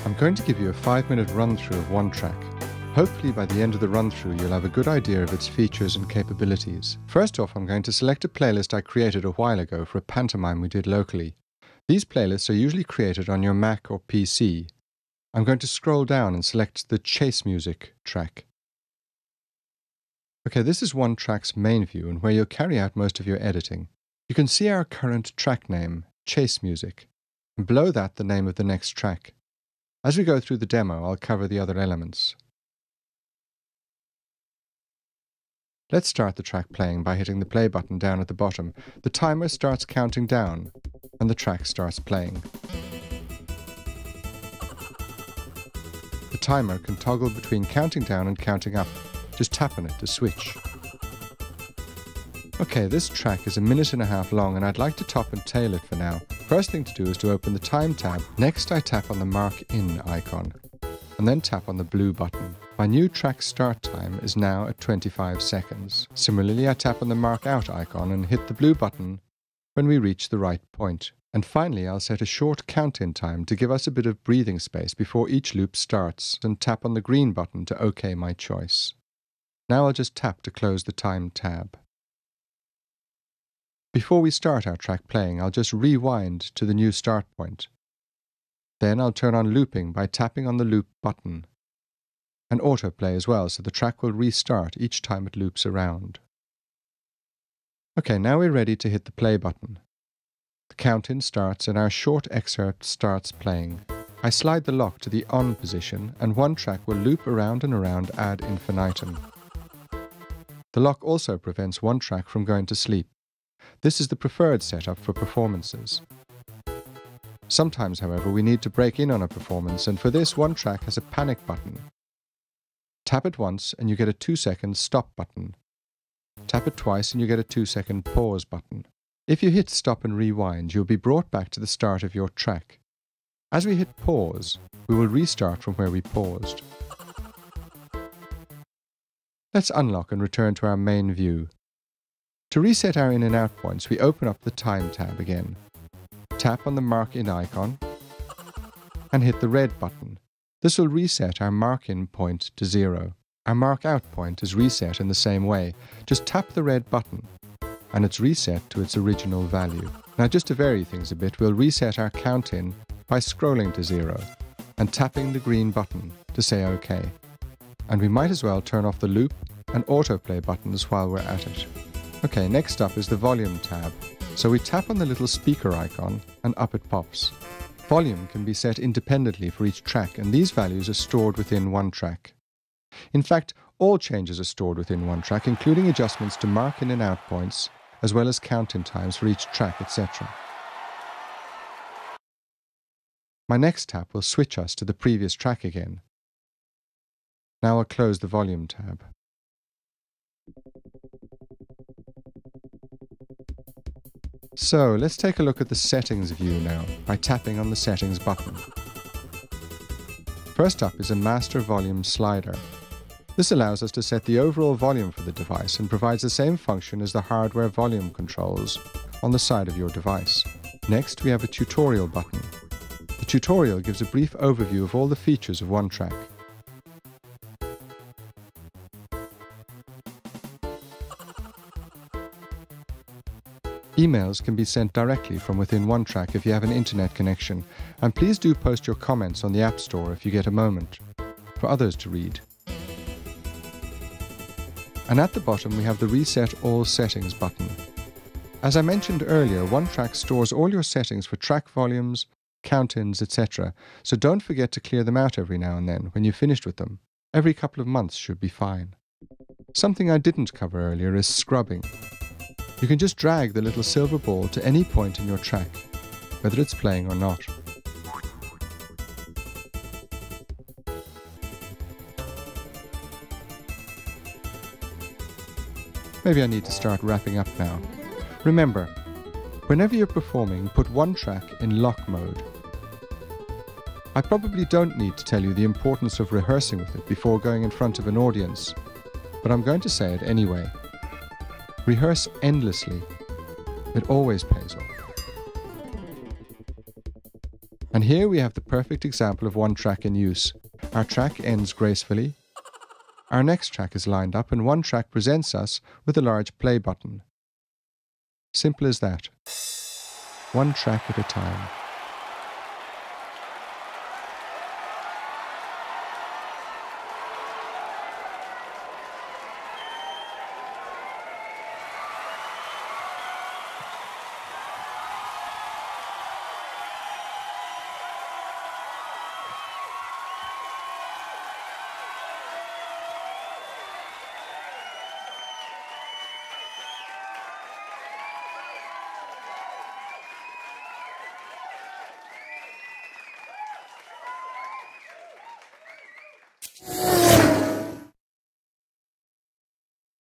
I'm going to give you a 5-minute run-through of OneTrack. Hopefully by the end of the run-through you'll have a good idea of its features and capabilities. First off, I'm going to select a playlist I created a while ago for a pantomime we did locally. These playlists are usually created on your Mac or PC. I'm going to scroll down and select the Chase Music track. Okay, this is OneTrack's main view and where you'll carry out most of your editing. You can see our current track name, Chase Music, and below that the name of the next track. As we go through the demo, I'll cover the other elements. Let's start the track playing by hitting the play button down at the bottom. The timer starts counting down and the track starts playing. The timer can toggle between counting down and counting up. Just tap on it to switch. Okay, this track is 1.5 minutes long and I'd like to top and tail it for now. First thing to do is to open the Time tab. Next I tap on the Mark In icon and then tap on the blue button. My new track start time is now at 25 seconds. Similarly, I tap on the Mark Out icon and hit the blue button when we reach the right point. And finally, I'll set a short count-in time to give us a bit of breathing space before each loop starts and tap on the green button to OK my choice. Now I'll just tap to close the Time tab. Before we start our track playing, I'll just rewind to the new start point. Then I'll turn on looping by tapping on the loop button. And autoplay as well, so the track will restart each time it loops around. Okay, now we're ready to hit the play button. The count-in starts and our short excerpt starts playing. I slide the lock to the on position and OneTrack will loop around and around ad infinitum. The lock also prevents OneTrack from going to sleep. This is the preferred setup for performances. Sometimes, however, we need to break in on a performance, and for this, OneTrack has a panic button. Tap it once and you get a 2-second stop button. Tap it twice and you get a 2-second pause button. If you hit stop and rewind, you'll be brought back to the start of your track. As we hit pause, we will restart from where we paused. Let's unlock and return to our main view. To reset our in and out points, we open up the Time tab again. Tap on the Mark In icon and hit the red button. This will reset our Mark In point to 0. Our Mark Out point is reset in the same way. Just tap the red button and it's reset to its original value. Now just to vary things a bit, we'll reset our count in by scrolling to 0 and tapping the green button to say OK. And we might as well turn off the loop and autoplay buttons while we're at it. Okay, next up is the volume tab. So we tap on the little speaker icon and up it pops. Volume can be set independently for each track and these values are stored within OneTrack. In fact, all changes are stored within OneTrack, including adjustments to mark in and out points, as well as count-in times for each track, etc. My next tap will switch us to the previous track again. Now I'll close the volume tab. So let's take a look at the settings view now by tapping on the settings button. First up is a master volume slider. This allows us to set the overall volume for the device and provides the same function as the hardware volume controls on the side of your device. Next we have a tutorial button. The tutorial gives a brief overview of all the features of OneTrack. Emails can be sent directly from within OneTrack if you have an internet connection, and please do post your comments on the App Store if you get a moment, for others to read. And at the bottom we have the Reset All Settings button. As I mentioned earlier, OneTrack stores all your settings for track volumes, count-ins, etc., so don't forget to clear them out every now and then when you've finished with them. Every couple of months should be fine. Something I didn't cover earlier is scrubbing. You can just drag the little silver ball to any point in your track, whether it's playing or not. Maybe I need to start wrapping up now. Remember, whenever you're performing, put OneTrack in lock mode. I probably don't need to tell you the importance of rehearsing with it before going in front of an audience, but I'm going to say it anyway. Rehearse endlessly. It always pays off. And here we have the perfect example of OneTrack in use. Our track ends gracefully, our next track is lined up, and OneTrack presents us with a large play button. Simple as that. One track at a time.